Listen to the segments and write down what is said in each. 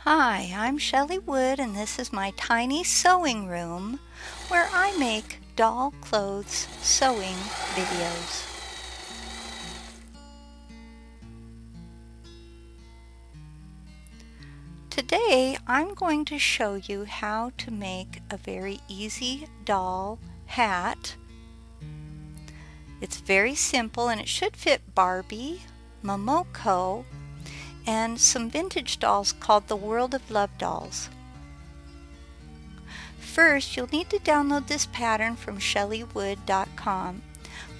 Hi, I'm Shelley Wood and this is my tiny sewing room where I make doll clothes sewing videos. Today I'm going to show you how to make a very easy doll hat. It's very simple and it should fit Barbie, Momoko, and some vintage dolls called the World of Love dolls. First, you'll need to download this pattern from shelleywood.com.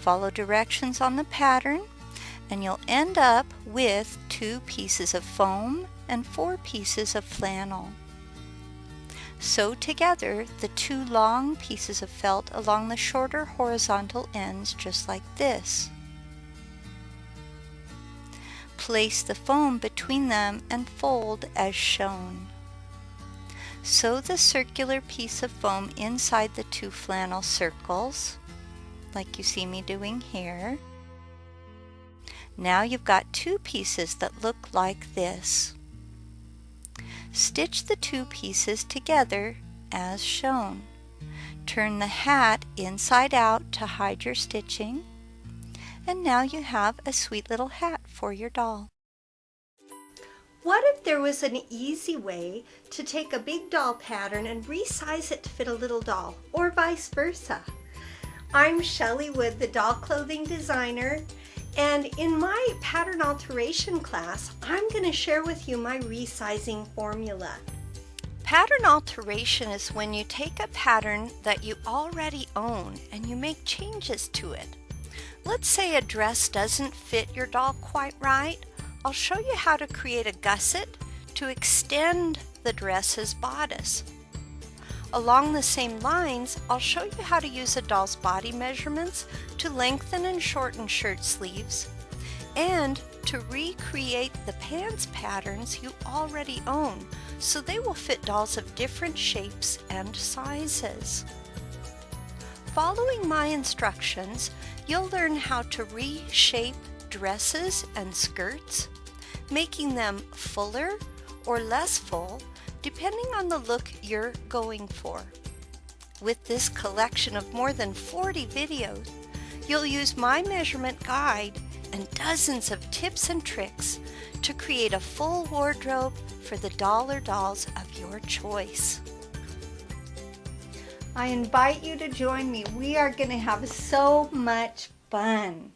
Follow directions on the pattern and you'll end up with 2 pieces of foam and 4 pieces of flannel. Sew together the 2 long pieces of felt along the shorter horizontal ends just like this. Place the foam between them and fold as shown. Sew the circular piece of foam inside the 2 flannel circles, like you see me doing here. Now you've got 2 pieces that look like this. Stitch the 2 pieces together as shown. Turn the hat inside out to hide your stitching. And now you have a sweet little hat for your doll. What if there was an easy way to take a big doll pattern and resize it to fit a little doll, or vice versa? I'm Shelley Wood, the doll clothing designer, and in my pattern alteration class, I'm going to share with you my resizing formula. Pattern alteration is when you take a pattern that you already own and you make changes to it. Let's say a dress doesn't fit your doll quite right. I'll show you how to create a gusset to extend the dress's bodice. Along the same lines, I'll show you how to use a doll's body measurements to lengthen and shorten shirt sleeves and to recreate the pants patterns you already own so they will fit dolls of different shapes and sizes. Following my instructions, you'll learn how to reshape dresses and skirts, making them fuller or less full depending on the look you're going for. With this collection of more than 40 videos, you'll use my measurement guide and dozens of tips and tricks to create a full wardrobe for the doll or dolls of your choice. I invite you to join me. We are going to have so much fun.